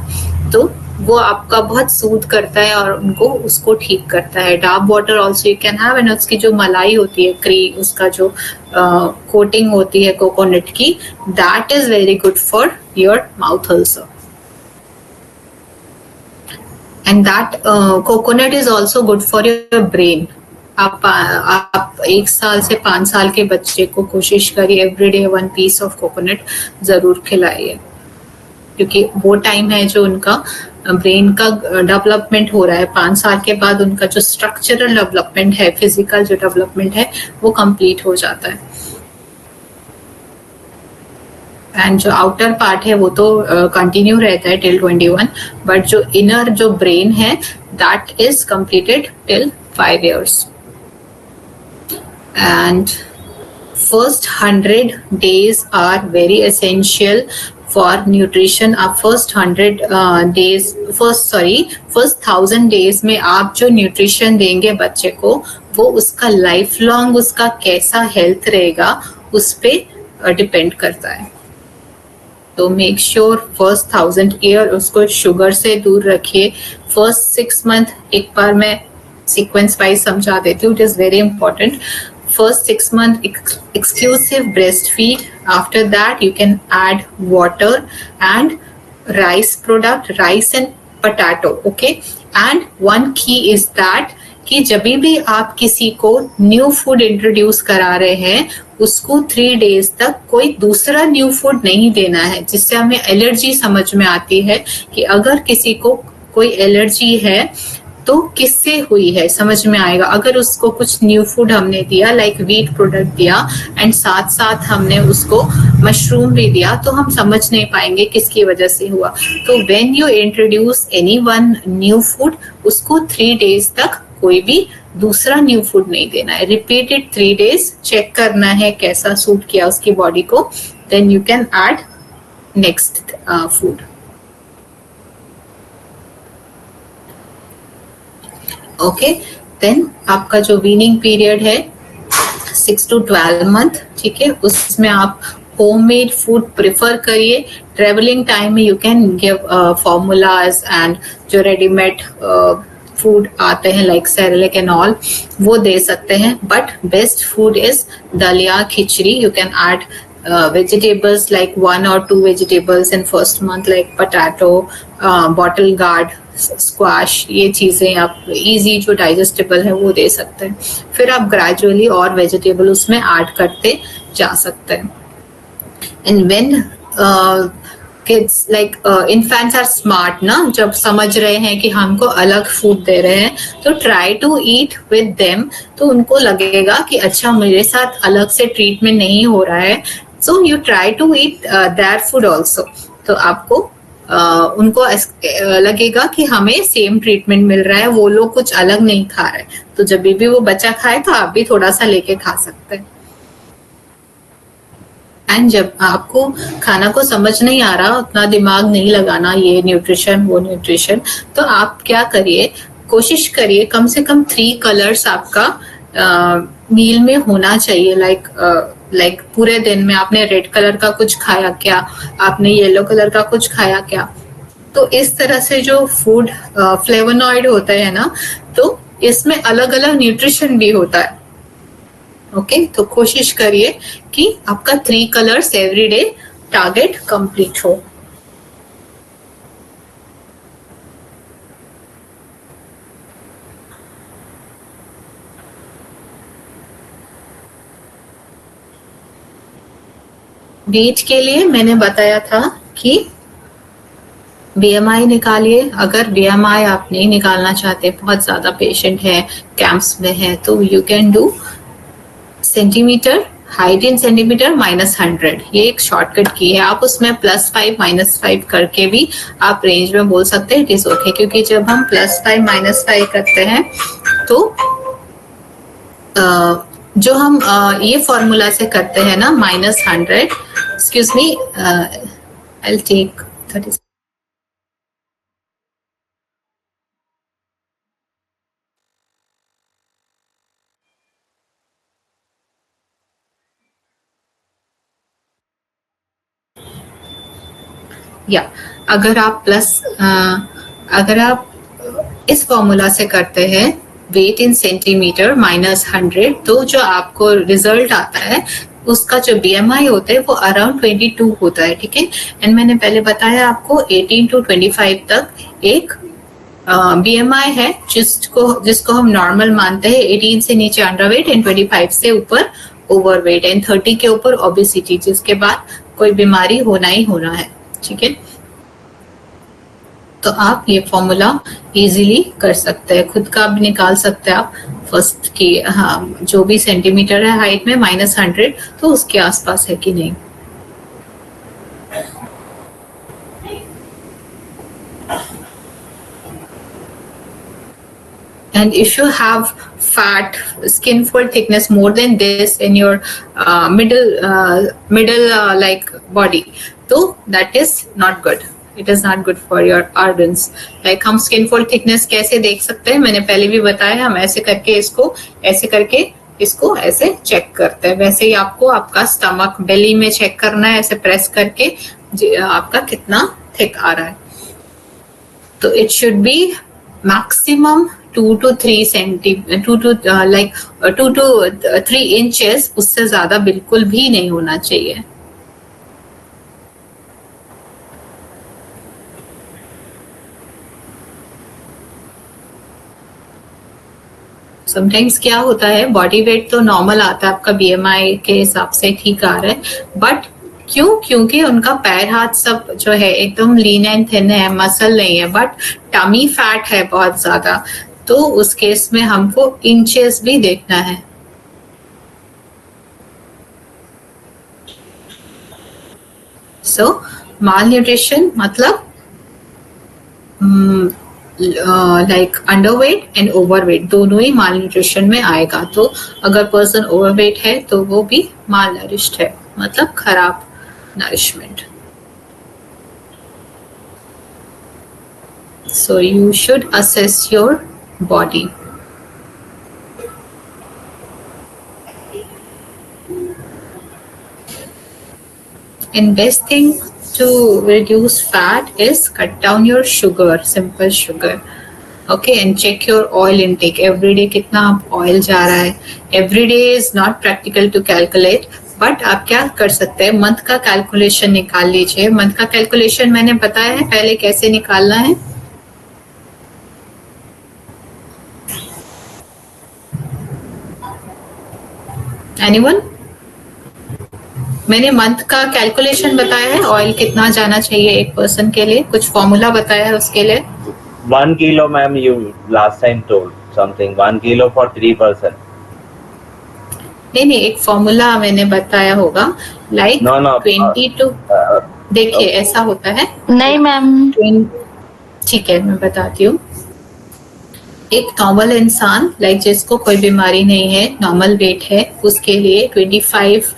तो वो आपका बहुत सूद करता है और उनको उसको ठीक करता है. Dark water also you can have, and उसकी जो मलाई होती है, क्रीम, उसका जो कोटिंग होती है कोकोनट की, that is very good for your mouth ulcer. And that coconut is also good for your brain. आप 1 साल से 5 साल के बच्चे को कोशिश करिए एवरीडे 1 piece ऑफ कोकोनट जरूर खिलाइए, क्योंकि वो टाइम है जो उनका ब्रेन का डेवलपमेंट हो रहा है. 5 साल के बाद उनका जो स्ट्रक्चरल डेवलपमेंट है, फिजिकल जो डेवलपमेंट है, वो कंप्लीट हो जाता है. एंड जो आउटर पार्ट है वो तो कंटिन्यू रहता है टिल 21, बट जो इनर जो ब्रेन है that is completed till 5 years. And first 100 days are very essential for nutrition. आप फर्स्ट 1000 days में आप जो न्यूट्रिशन देंगे बच्चे को, वो उसका लाइफ लॉन्ग उसका कैसा हेल्थ रहेगा उस पे डिपेंड करता है. तो मेक श्योर फर्स्ट 1000 ईयर उसको शुगर से दूर रखिए. फर्स्ट 6 month, एक बार मैं सीक्वेंस वाइज समझा देती हूँ, it is very important. First 6 month exclusive breastfeed. After that you can add water and rice product, rice and potato, okay. And one key is that कि जब भी आप किसी को न्यू फूड इंट्रोड्यूस करा रहे हैं, उसको 3 days तक कोई दूसरा न्यू फूड नहीं देना है. जिससे हमें एलर्जी समझ में आती है कि अगर किसी को कोई एलर्जी है तो किससे हुई है समझ में आएगा. अगर उसको कुछ न्यू फूड हमने दिया, लाइक व्हीट प्रोडक्ट दिया, एंड साथ साथ हमने उसको मशरूम भी दिया, तो हम समझ नहीं पाएंगे किसकी वजह से हुआ. तो when you introduce anyone new food, उसको 3 days तक कोई भी दूसरा न्यू फूड नहीं देना है. रिपीटेड 3 days चेक करना है कैसा सूट किया उसकी बॉडी को, then you can add next food. Okay, then आपका जो वीनिंग पीरियड है 6 to 12 month, ठीक है, उसमें आप होममेड फूड प्रेफर करिए. ट्रेवलिंग टाइम में you can give formulas and जो रेडीमेड फूड आते हैं लाइक सेरेलैक एंड ऑल, वो दे सकते हैं. But best food is daliya, khichdi. You can add vegetables like 1 or 2 vegetables in first month like potato, bottle gourd, squash. ये चीजें आप इजी जो डाइजेस्टेबल है वो दे सकते हैं. फिर आप ग्रेजुअली और वेजिटेबल उसमें ऐड करते जा सकते हैं. And when kids like infants are smart ना, जब समझ रहे हैं कि हमको अलग फूड दे रहे हैं, तो try to eat with them. तो उनको लगेगा कि अच्छा मेरे साथ अलग से ट्रीटमेंट नहीं हो रहा है, so you try to eat their food also. तो आपको उनको लगेगा कि हमें सेम ट्रीटमेंट मिल रहा है, वो लोग कुछ अलग नहीं खा रहे. तो जब भी वो बच्चा खाए तो आप भी थोड़ा सा लेके खा सकते हैं. एंड जब आपको खाना को समझ नहीं आ रहा, उतना दिमाग नहीं लगाना ये न्यूट्रिशन वो न्यूट्रिशन, तो आप क्या करिए, कोशिश करिए कम से कम 3 कलर्स आपका मील में होना चाहिए. लाइक पूरे दिन में आपने रेड कलर का कुछ खाया क्या, आपने येलो कलर का कुछ खाया क्या. तो इस तरह से जो फूड फ्लेवोनॉइड होता है ना, तो इसमें अलग अलग न्यूट्रिशन भी होता है. ओके, तो कोशिश करिए कि आपका 3 colours every day target complete हो. वेट के लिए मैंने बताया था कि BMI निकालिए। अगर BMI आप नहीं निकालना चाहते, बहुत ज्यादा पेशेंट है, कैंप्स में है, तो you can do centimetre, height in centimetre -100। ये एक शॉर्टकट की है। आप उसमें +5 -5 करके भी आप रेंज में बोल सकते हैं, इट इज ओके। क्योंकि जब हम +5 -5 करते हैं तो जो हम ये फॉर्मूला से करते हैं ना, -100, excuse me, I will take 30। या अगर आप इस फॉर्मूला से करते हैं वेट इन सेंटीमीटर -100, तो जो आपको रिजल्ट आता है उसका जो BMI होता है वो अराउंड 22 होता है, ठीक है। एंड मैंने पहले बताया आपको 18 to 25 तक एक BMI है जिसको हम नॉर्मल मानते हैं। 18 से नीचे अंडरवेट एंड 25 से ऊपर ओवरवेट एंड 30 के ऊपर ओबेसिटी, जिसके बाद कोई बीमारी होना ही होना है, ठीक है। तो आप ये फॉर्मूला इजीली कर सकते हैं, खुद का भी निकाल सकते हैं आप। फर्स्ट की हाँ, जो भी सेंटीमीटर है हाइट में -100, तो उसके आसपास है कि नहीं। And if you have fat, skin fold thickness more than this in your middle like body, so that is not good. It is not good for your organs. Like हम skin fold thickness कैसे देख सकते हैं, मैंने पहले भी बताया। हम ऐसे करके इसको ऐसे चेक करते हैं। वैसे ही आपको आपका स्टमक बेली में चेक करना है, ऐसे प्रेस करके आपका कितना थिक आ रहा है। तो it should be maximum 2 to 3 inches, उससे ज्यादा बिल्कुल भी नहीं होना चाहिए। समटाइम्स क्या होता है, बॉडी वेट तो नॉर्मल आता है, आपका BMI के हिसाब से ठीक आ रहा है, बट क्योंकि उनका पैर हाथ सब जो है एकदम लीन एंड थिन है, मसल नहीं है, बट टमी फैट है बहुत ज्यादा, तो उस केस में हमको इंचेस भी देखना है। सो माल न्यूट्रिशन मतलब लाइक अंडरवेट एंड ओवरवेट दोनों ही माल न्यूट्रिशन में आएगा। तो अगर पर्सन ओवरवेट है तो वो भी माल नरिश्ड है, मतलब खराब nourishment. So you should assess your body. And best thing to reduce fat is cut down your sugar, simple sugar. Okay, and check your oil intake every day, कितना आप oil जा रहा है। Every day is not practical to calculate, but आप क्या कर सकते हैं, मंथ का कैलकुलेशन निकाल लीजिए। मंथ का कैलकुलेशन मैंने बताया है पहले कैसे निकालना है। एनीवन? मैंने मंथ का कैलकुलेशन बताया है, ऑयल कितना जाना चाहिए एक पर्सन के लिए, कुछ फॉर्मूला बताया है उसके लिए। 1 kilo, ma'am, you last time told something. 1 kilo for 3 person. नहीं, एक फॉर्मूला मैंने बताया होगा, लाइक 20 to देखिए ऐसा होता है। नहीं मैम, ठीक है, मैं बताती हूँ। एक नॉर्मल इंसान लाइक जिसको कोई बीमारी नहीं है, नॉर्मल वेट है, उसके लिए 25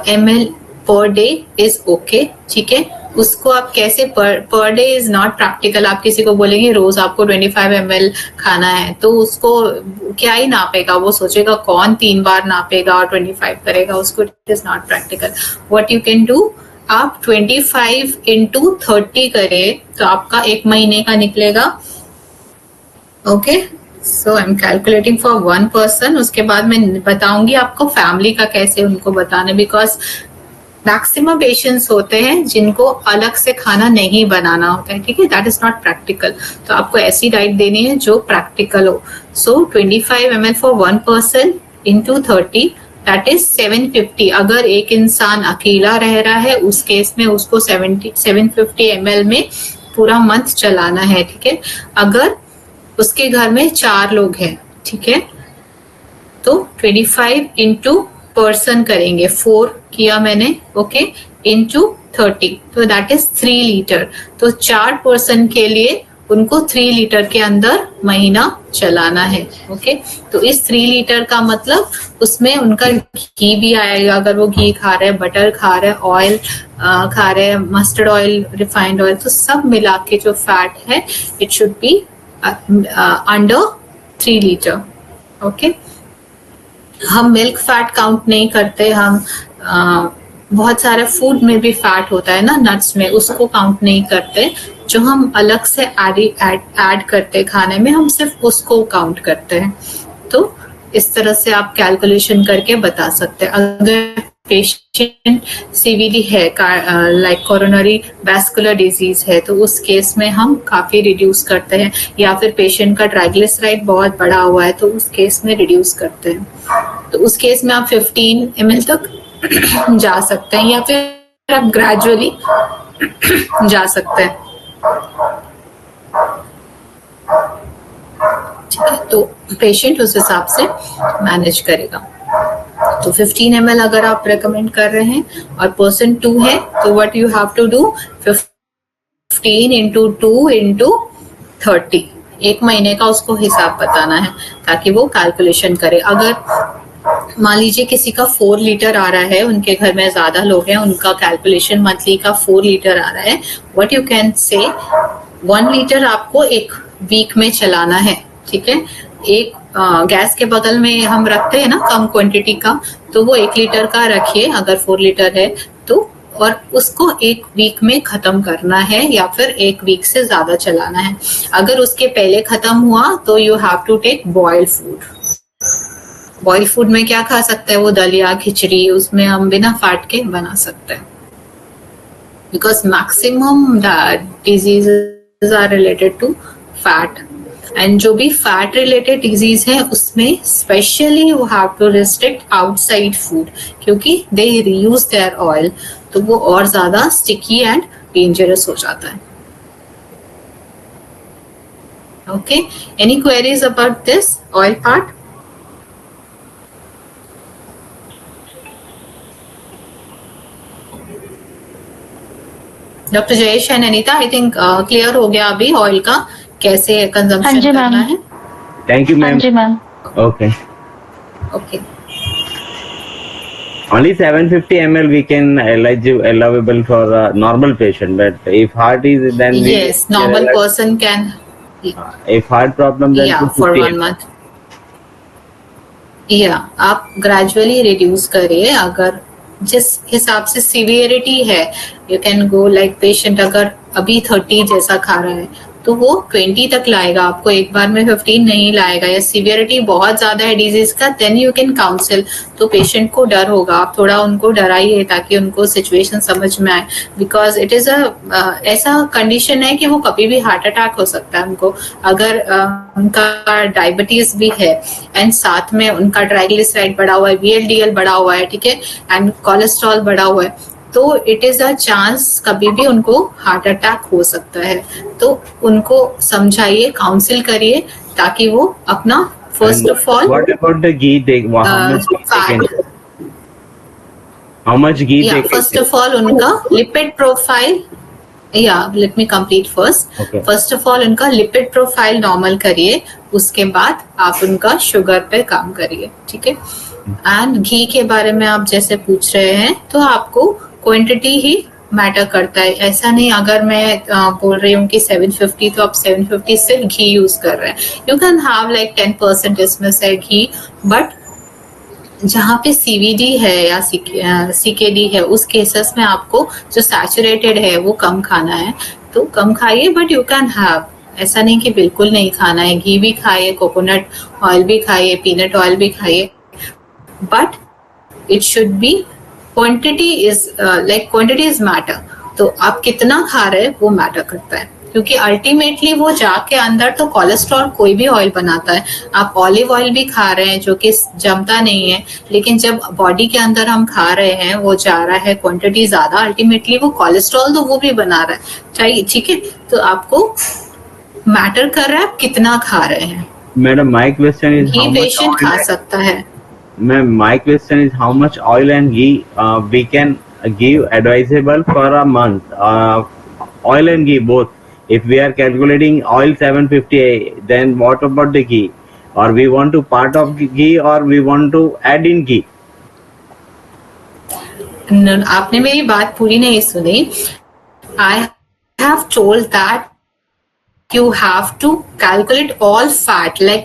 ml per day is okay, ठीक है। उसको आप कैसे per day is not practical. आप किसी को बोलेंगे रोज आपको 25 ml खाना है, तो उसको क्या ही नापेगा, वो सोचेगा कौन 3 बार नापेगा और 25 करेगा, उसको it is not practical. What you can do, आप 25 into 30 करें तो आपका 1 महीने का निकलेगा। Okay, so I am calculating for 1 person. उसके बाद मैं बताऊंगी आपको फैमिली का कैसे उनको बताना, बिकॉज मैक्सिमम पेशेंट्स होते हैं जिनको अलग से खाना नहीं बनाना होता है, ठीक है, दैट इज नॉट प्रैक्टिकल। तो आपको ऐसी डाइट देनी है जो प्रैक्टिकल हो। सो 25 ml for 1 person into 30, that is 750। अगर एक इंसान अकेला रह रहा है उस केस में उसको 750 ml में पूरा मंथ चलाना है, ठीक है। अगर उसके घर में 4 लोग हैं, ठीक है, तो 25 इंटू पर्सन करेंगे, 4 किया मैंने, ओके, इंटू 30, तो दैट इज 3 लीटर। तो 4 पर्सन के लिए उनको 3 लीटर के अंदर महीना चलाना है, ओके। तो इस 3 लीटर का मतलब उसमें उनका घी भी आएगा, अगर वो घी खा रहे हैं, बटर खा रहे हैं, ऑयल खा रहे हैं, मस्टर्ड ऑयल, रिफाइंड ऑयल, तो सब मिला के जो फैट है it should be under 3 litre, okay. हम मिल्क फैट काउंट नहीं करते, हम बहुत सारे फूड में भी फैट होता है ना, नट्स में, उसको काउंट नहीं करते। जो हम अलग से ऐड करते हैं खाने में, हम सिर्फ उसको काउंट करते हैं। तो इस तरह से आप कैलकुलेशन करके बता सकते हैं। अगर पेशेंट सीवीडी है, लाइक कोरोनरी वैस्कुलर डिजीज है, तो उस केस में हम काफी रिड्यूस करते हैं, या फिर पेशेंट का ट्राइग्लिसराइड बहुत बढ़ा हुआ है तो उस केस में रिड्यूस करते हैं। तो उस केस में आप 15 ml तक जा सकते हैं, या फिर आप ग्रेजुअली जा सकते हैं, ठीक है। तो पेशेंट उस हिसाब से मैनेज करेगा। तो 15 ml अगर आप रेकमेंड कर रहे हैं और पर्सन 2 है, तो what you have to do, 15 into 2 into 30, एक महीने का उसको हिसाब बताना है ताकि वो कैलकुलेशन करे। अगर मान लीजिए किसी का 4 लीटर आ रहा है, उनके घर में ज्यादा लोग हैं, उनका कैलकुलेशन मंथली का 4 लीटर आ रहा है, what you can say 1 litre आपको एक वीक में चलाना है, ठीक है। एक गैस के बगल में हम रखते हैं ना कम क्वांटिटी का, तो वो 1 लीटर का रखिए अगर 4 लीटर है तो, और उसको 1 वीक में खत्म करना है या फिर 1 वीक से ज्यादा चलाना है। अगर उसके पहले खत्म हुआ तो you have to take boiled food. Boiled food में क्या खा सकते हैं, वो दलिया, खिचड़ी, उसमें हम बिना फैट के बना सकते हैं, because maximum diseases are related to fat. And जो भी फैट रिलेटेड डिजीज है उसमें specially you have to restrict outside food, क्योंकि दे रीयूज देयर ऑयल, तो वो और ज्यादा स्टिकी एंड डेंजरस हो जाता है। Okay, any queries about this oil part? Doctor Jayesh and Anita, I think clear हो गया अभी ऑयल का कैसे कंजम्पशन करना है। Thank you ma'am. हाँ जी ma'am. Okay, okay, only 750 ml we can allowable for a normal patient, but if heart is then we yes, normal person can, if heart problem then yeah, for 1 month, yeah, आप gradually reduce करिए। अगर जिस हिसाब से severity है, you can go like patient अगर अभी 30 जैसा खा रहा है तो वो 20 तक लाएगा, आपको एक बार में 15 नहीं लाएगा। या सीवियरिटी बहुत ज्यादा है डिजीज का, देन यू कैन काउंसिल। तो पेशेंट को डर होगा, आप थोड़ा उनको डराइए ताकि उनको सिचुएशन समझ में आए, बिकॉज इट इज ऐसा कंडीशन है कि वो कभी भी हार्ट अटैक हो सकता है उनको। अगर उनका डायबिटीज भी है एंड साथ में उनका ट्राइग्लिसराइड बढ़ा हुआ है, VLDL बढ़ा हुआ है, ठीक है, एंड कोलेस्ट्रॉल बढ़ा हुआ है, तो इट इज अ चांस कभी भी उनको हार्ट अटैक हो सकता है। तो उनको समझाइए, काउंसिल करिए ताकि वो अपना first of all what about the ghee they how much ghee they first of all उनका लिपिड प्रोफाइल, या let me complete first. Okay. First of all उनका लिपिड प्रोफाइल नॉर्मल करिए, उसके बाद आप उनका शुगर पे काम करिए, ठीक है। एंड घी के बारे में आप जैसे पूछ रहे हैं, तो आपको क्वांटिटी ही मैटर करता है। ऐसा नहीं अगर मैं बोल रही हूँ कि 750 तो आप 750 सिर्फ घी यूज कर रहे हैं, यू कैन हैव लाइक 10% इसमें से घी, बट जहाँ पे CVD है या CKD है उस केसेस में आपको जो सैचुरेटेड है वो कम खाना है, तो कम खाइए, बट यू कैन हैव, ऐसा नहीं कि बिल्कुल नहीं खाना है। घी भी खाइए, कोकोनट ऑयल भी खाइए, पीनट ऑयल भी खाइए, but it should be quantity is matter. तो आप कितना खा रहे हैं वो मैटर करता है, क्योंकि अल्टीमेटली वो जाके अंदर तो कोलेस्ट्रॉल कोई भी ऑयल बनाता है, आप ऑलिव ऑयल भी खा रहे हैं जो कि जमता नहीं है, लेकिन जब बॉडी के अंदर हम खा रहे हैं वो जा रहा है क्वांटिटी ज्यादा, अल्टीमेटली वो कोलेस्ट्रॉल तो वो भी बना रहा है चाहिए, ठीक है। तो आपको मैटर कर रहा है आप कितना खा रहे हैं। Madam, my question is ghee how much patient oil? खा सकता है। Ma'am, my question is how much oil and ghee we can give advisable for a month? Oil and ghee both. If we are calculating oil 750, then what about the ghee? Or we want to part of ghee or we want to add in ghee? आपने मेरी बात पूरी नहीं सुनी। I have told that you have to calculate all fat, like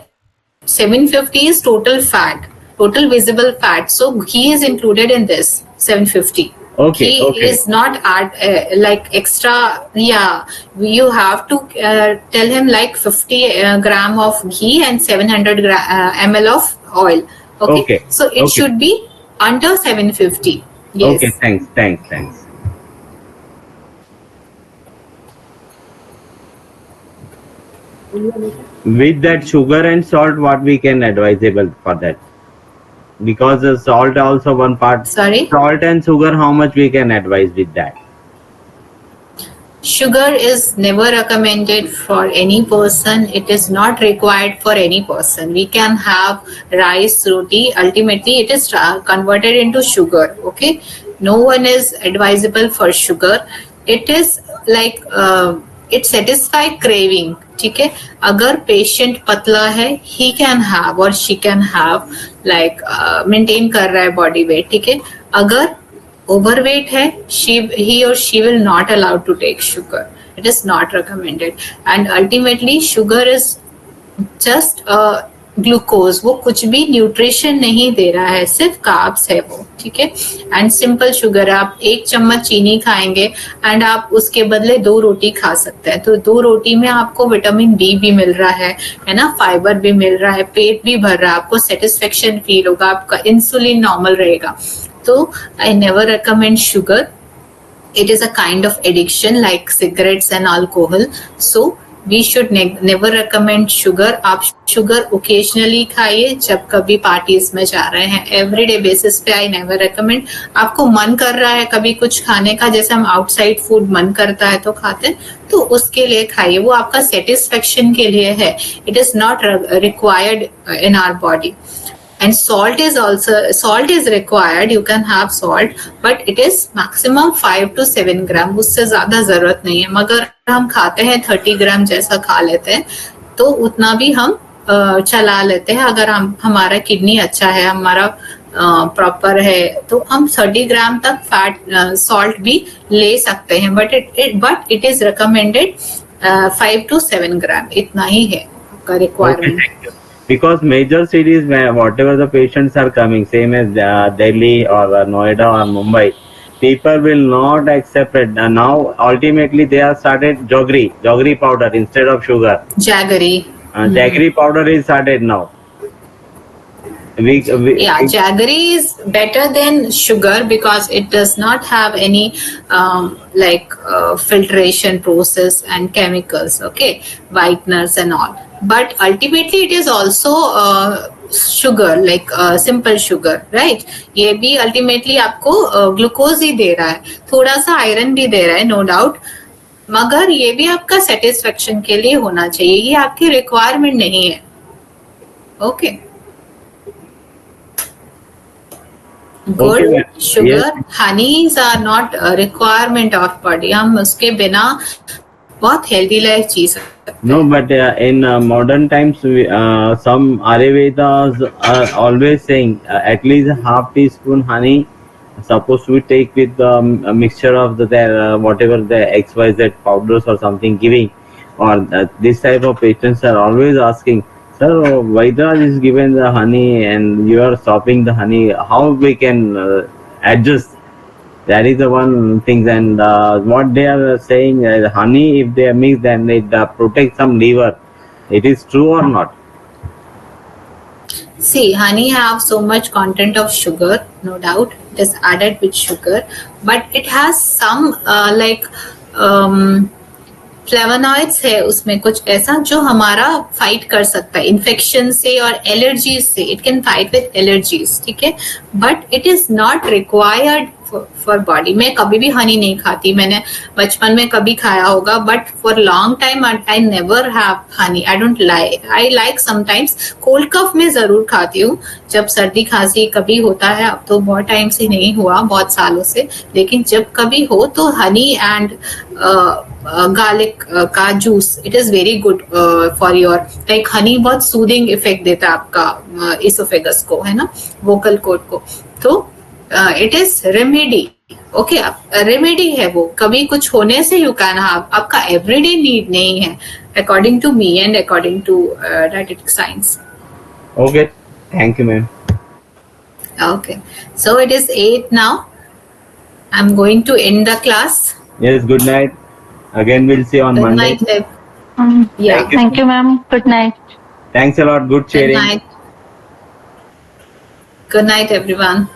750 is total fat, total visible fat. So ghee is included in this 750. Okay, Ghee okay. is not add like extra. Yeah, you have to tell him like 50 gram of ghee and 700 ml of oil. Okay. So it should be under 750. Yes. Okay, thanks. With that sugar and salt, what we can advisable for that? Because the salt also one part. Sorry? Salt and sugar, how much we can advise with that? Sugar is never recommended for any person. It is not required for any person. We can have rice, roti. Ultimately, it is converted into sugar. Okay. No one is advisable for sugar. It is like it satisfies craving. ठीक है, अगर patient पतला है he can have और she can have like maintain कर रहा है body weight, ठीक है। अगर ओवरवेट है he or she will not allowed to take sugar. It is not recommended. And ultimately sugar is just glucose, वो कुछ भी न्यूट्रिशन नहीं दे रहा है, सिर्फ कार्ब्स है वो, ठीक है। एंड सिंपल शुगर, आप 1 चम्मच चीनी खाएंगे एंड आप उसके बदले 2 रोटी खा सकते हैं, तो 2 रोटी में आपको विटामिन बी भी मिल रहा है ना, फाइबर भी मिल रहा है, पेट भी भर रहा है, आपको सेटिस्फेक्शन फील होगा, आपका इंसुलिन नॉर्मल रहेगा। तो I never recommend sugar. It is a kind of addiction like cigarettes and alcohol. So we should never recommend sugar. आप sugar occasionally खाइए जब कभी पार्टीज में जा रहे हैं, everyday basis पे I never recommend. आपको मन कर रहा है कभी कुछ खाने का, जैसे हम आउटसाइड फूड मन करता है तो खाते हैं, तो उसके लिए खाइए, वो आपका सेटिस्फेक्शन के लिए है. It is not required in our body. And salt is required. You can have salt, but it is maximum 5 to 7 gram. उससे ज्यादा जरूरत नहीं है, मगर हम खाते हैं 30 ग्राम जैसा खा लेते हैं तो उतना भी हम चला लेते हैं। अगर हमारा किडनी अच्छा है, हमारा प्रॉपर है, तो हम 30 ग्राम तक फैट सॉल्ट भी ले सकते हैं, but it is recommended 5 to 7 ग्राम, इतना ही है आपका requirement. Because major cities, whatever the patients are coming, same as Delhi or Noida or Mumbai, people will not accept it. Now, ultimately, they have started jaggery powder instead of sugar. Jaggery. Jaggery powder is started now. Jaggery is better than sugar because it does not have any filtration process and chemicals, okay, whiteners and all. But ultimately it is also sugar, like simple sugar, right? ये भी ultimately आपको glucose ही दे रहा है, थोड़ा सा iron भी दे रहा है, नो डाउट, मगर ये भी आपका सेटिस्फेक्शन के लिए होना चाहिए, ये आपकी रिक्वायरमेंट नहीं है। Okay, good. Sugar, honeys are not requirement of body, हम उसके बिना बहुत हेल्दी लाइफ जी सकते हैं। No, but in modern times, some Ayurvedas are always saying at least half teaspoon honey supposed to be take with a mixture of the whatever the XYZ powders or something giving, or this type of patients are always asking, sir, Vaidya is given the honey and you are stopping the honey, how we can adjust? That is the one thing. And what they are saying, honey, if they are mixed, then it protects some liver. It is true or not? See, honey have so much content of sugar, no doubt. It is added with sugar, but it has some flavonoids है उसमें कुछ ऐसा जो हमारा fight कर सकता है infection से और एलर्जीज से. It can fight with allergies, ठीक है, but it is not required for body. मैं कभी भी हनी नहीं खाती, मैंने बचपन में कभी खाया होगा, but for long time I never have honey. I don't like, I like sometimes cold cough में जरूर खाती हूँ जब सर्दी खांसी कभी होता है. अब तो बहुत टाइम से नहीं हुआ, बहुत सालों से, लेकिन जब कभी हो तो हनी एंड गार्लिक का juice, it is very good for your, like Honey बहुत सूदिंग इफेक्ट देता है आपका इसोफेगस को, है ना, वोकल कॉर्ड को. तो it is remedy. Okay, remedy है वो, कभी कुछ होने से यू कैन हैव, आपका एवरीडे नीड नहीं है, according to me and according to dietetic science. Okay, thank you, ma'am. Okay, so it is 8 now. I'm going to end the class. Yes, good night. Again, we'll see on Good Monday. night. Yeah. Thank you, ma'am. Good night. Thanks a lot. Good Good sharing. night. Good night, everyone.